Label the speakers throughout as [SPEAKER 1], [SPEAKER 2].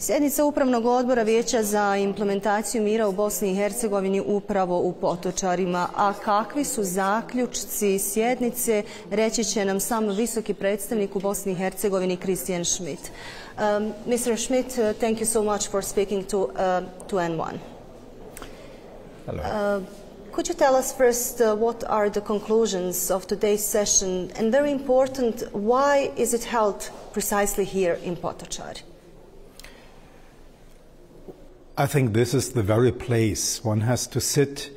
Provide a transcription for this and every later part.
[SPEAKER 1] Sjednica Upravnog odbora Vijeća za implementaciju mira u Bosni i Hercegovini upravo u Potočarima. A kakvi su zaključci sjednice, reći će nam sam visoki predstavnik u Bosni i Hercegovini Schmidt. Mr. Schmidt, thank you so much for speaking to N1.
[SPEAKER 2] Hello.
[SPEAKER 1] Could you tell us first what are the conclusions of today's session, and very important, why is it held precisely here in Potočari?
[SPEAKER 2] I think this is the very place one has to sit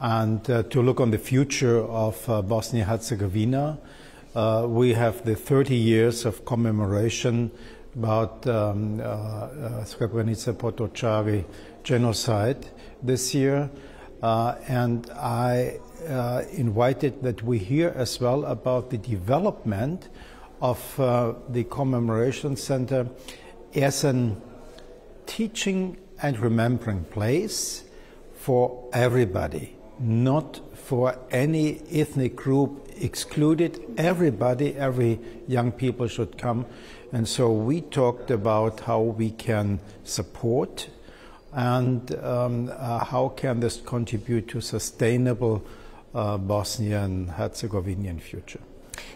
[SPEAKER 2] and to look on the future of Bosnia-Herzegovina. We have the 30 years of commemoration about Srebrenica Potočari genocide this year. And I invited that we hear as well about the development of the commemoration center as a teaching and remembering place for everybody, not for any ethnic group excluded. Everybody, every young people should come. And so we talked about how we can support and how can this contribute to sustainable Bosnian Herzegovinian future.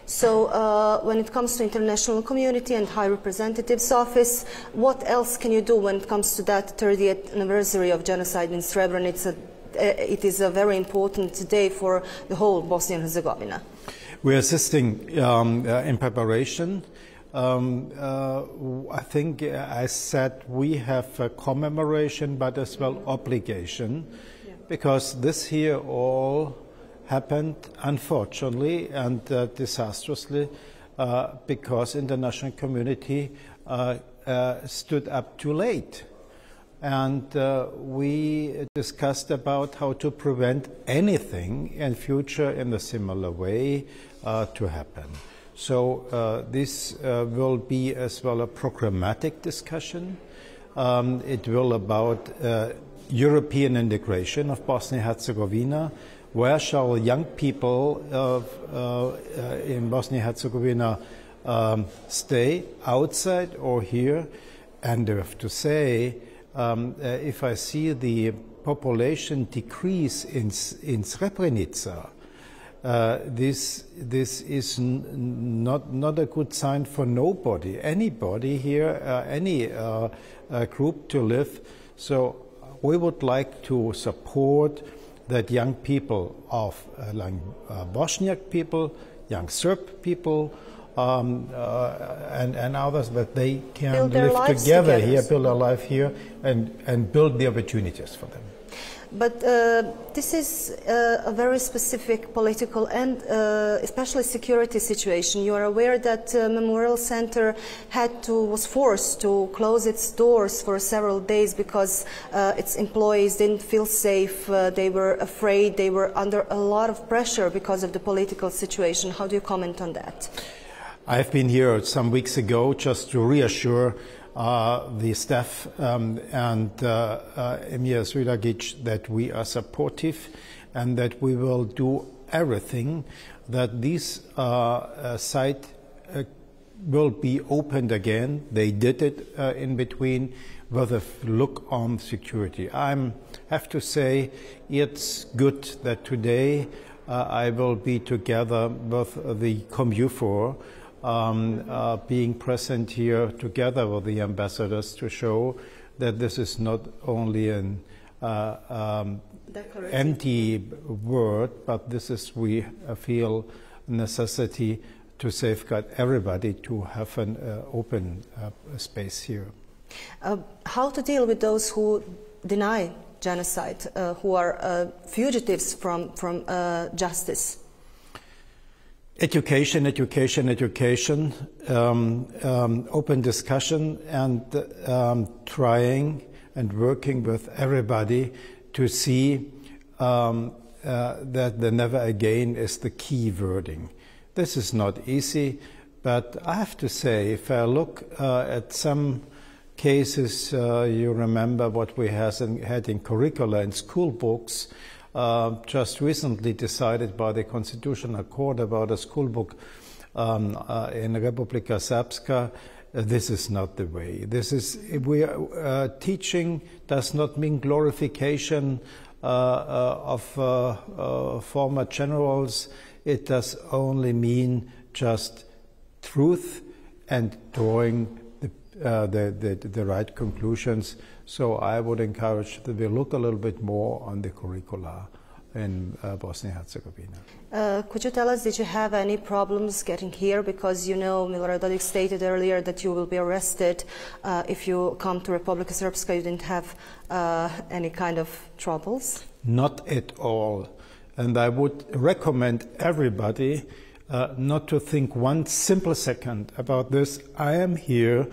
[SPEAKER 1] So when it comes to international community and High Representative's office, what else can you do when it comes to that 30th anniversary of genocide in Srebrenica? It is a very important day for the whole Bosnia and Herzegovina.
[SPEAKER 2] We are assisting in preparation. I think I said we have a commemoration but as well obligation, because this here all happened unfortunately and disastrously because international community stood up too late. And we discussed about how to prevent anything in future in a similar way to happen. So this will be as well a programmatic discussion. It will about European integration of Bosnia-Herzegovina. Where shall young people in Bosnia-Herzegovina stay, outside or here? And I have to say, if I see the population decrease in Srebrenica, this is not a good sign for nobody, anybody here, any group to live. So we would like to support that young people of young Bosniak people, young Serb people, and others, that they can live together here, build a life here, and build the opportunities for them.
[SPEAKER 1] But this is a very specific political and especially security situation. You are aware that Memorial Center was forced to close its doors for several days because its employees didn't feel safe, they were afraid, they were under a lot of pressure because of the political situation. How do you comment on that?
[SPEAKER 2] I've been here some weeks ago just to reassure the staff and Emir Svilagic that we are supportive and that we will do everything that this site will be opened again. They did it in between with a look on security. I have to say it's good that today I will be together with the ComUfor being present here together with the ambassadors to show that this is not only an empty word, but this is, we feel, necessity to safeguard everybody to have an open space here.
[SPEAKER 1] How to deal with those who deny genocide, who are fugitives from justice?
[SPEAKER 2] Education, education, education, open discussion, and trying and working with everybody to see that the never again is the key wording. This is not easy, but I have to say, if I look at some cases, you remember what we had in curricula and school books, just recently decided by the Constitutional Court about a school book in Republika Srpska, this is not the way. Teaching does not mean glorification of former generals. It does only mean just truth and drawing the right conclusions. So I would encourage that we look a little bit more on the curricula in Bosnia-Herzegovina.
[SPEAKER 1] Could you tell us, did you have any problems getting here? Because you know, Milorad Dodik stated earlier that you will be arrested if you come to Republika Srpska. You didn't have any kind of troubles? Not at all. And I would recommend everybody not to think one simple second about this. I am here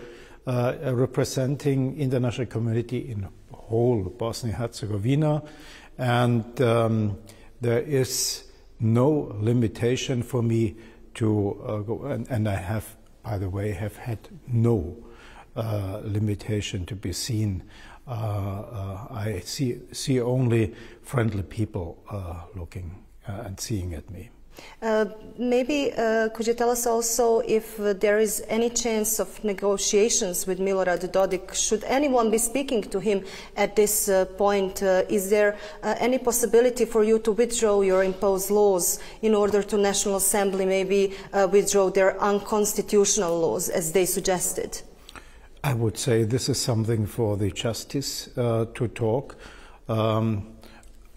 [SPEAKER 1] representing international community in whole Bosnia-Herzegovina, and there is no limitation for me to go, and I have, by the way, have had no limitation to be seen. I see only friendly people looking and seeing at me. Maybe could you tell us also if there is any chance of negotiations with Milorad Dodik? Should anyone be speaking to him at this point? Is there any possibility for you to withdraw your imposed laws in order to National Assembly maybe withdraw their unconstitutional laws as they suggested? I would say this is something for the justice to talk.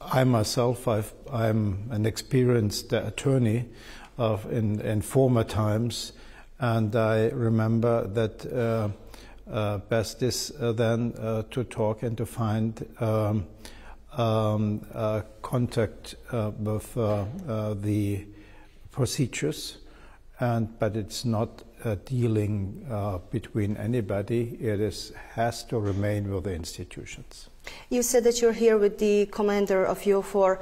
[SPEAKER 1] I myself, I'm an experienced attorney in former times, and I remember that best is then to talk and to find contact with the procedures, but it's not dealing between anybody. It has to remain with the institutions. You said that you're here with the commander of EUFOR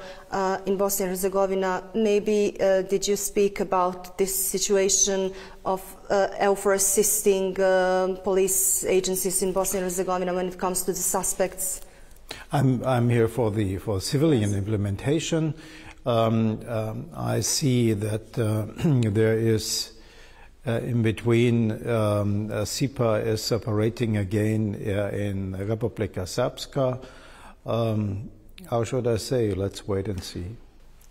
[SPEAKER 1] in Bosnia and Herzegovina. Maybe did you speak about this situation of EUFOR assisting police agencies in Bosnia and Herzegovina when it comes to the suspects? I'm here for civilian implementation. I see that there is in between SIPA is operating again in Republika Srpska. How should I say? Let's wait and see.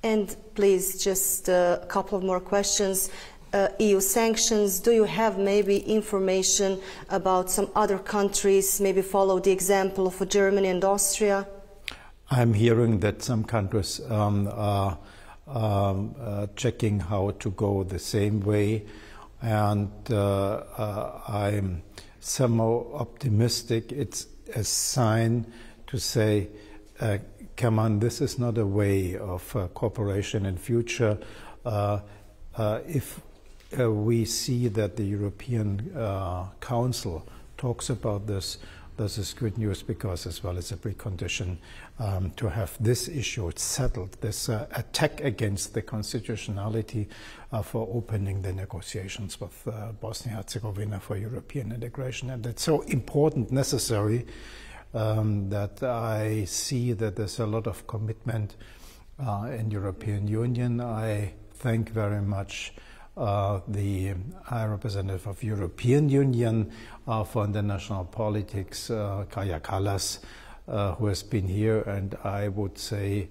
[SPEAKER 1] And please, just a couple of more questions. EU sanctions, do you have maybe information about some other countries, maybe follow the example of Germany and Austria? I'm hearing that some countries are checking how to go the same way. And I'm somehow optimistic. It's a sign to say, come on, this is not a way of cooperation in future. If we see that the European Council talks about this, this is good news, because as well as a precondition to have this issue settled, this attack against the constitutionality for opening the negotiations with Bosnia-Herzegovina for European integration. And that's so important, necessary, that I see that there's a lot of commitment in European Union. I thank very much the High Representative of European Union for international politics, Kaja Kallas, who has been here, and I would say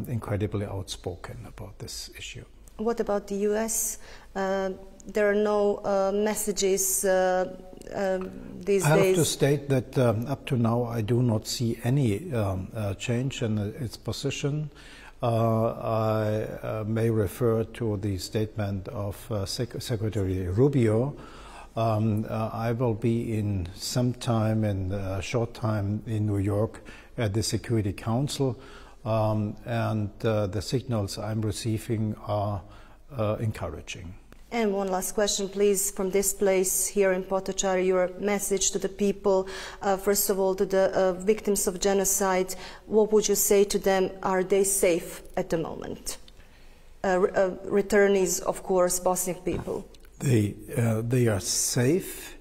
[SPEAKER 1] incredibly outspoken about this issue. What about the US? There are no messages these days. I have to state that up to now I do not see any change in its position. I may refer to the statement of Secretary Rubio. I will be in some time, in a short time, in New York at the Security Council, and the signals I'm receiving are encouraging. And one last question, please, from this place here in Potočara, your message to the people, first of all to the victims of genocide. What would you say to them? Are they safe at the moment? Returnees, of course, Bosnian people. They are safe,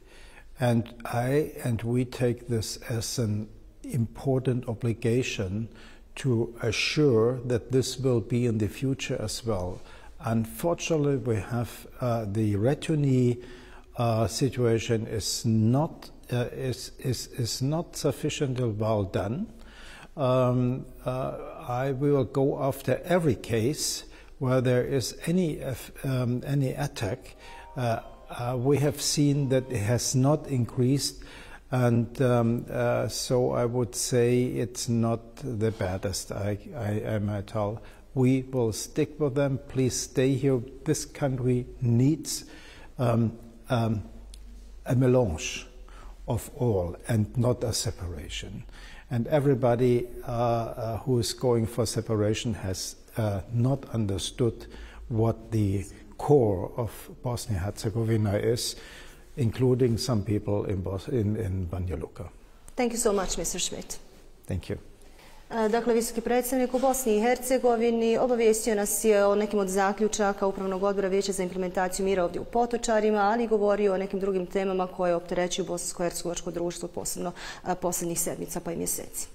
[SPEAKER 1] and we take this as an important obligation to assure that this will be in the future as well. Unfortunately, we have the returnee
[SPEAKER 2] situation is not sufficiently well done. I will go after every case where there is any attack. We have seen that it has not increased, and so I would say it's not the baddest. I might tell. We will stick with them. Please stay here. This country needs a melange of all and not a separation. And everybody who is going for separation has not understood what the core of Bosnia-Herzegovina is, including some people in Banja Luka.
[SPEAKER 1] Thank you so much, Mr. Schmidt.
[SPEAKER 2] Thank you.
[SPEAKER 1] Dakle, visoki predstavnik u Bosni i Hercegovini obavijestio nas je o nekim od zaključaka Upravnog odbora Vijeća za implementaciju mira ovdje u Potočarima, ali govorio o nekim drugim temama koje opterećuju bosansko-hercegovačko društvo, posebno posljednjih sedmica pa i mjeseci.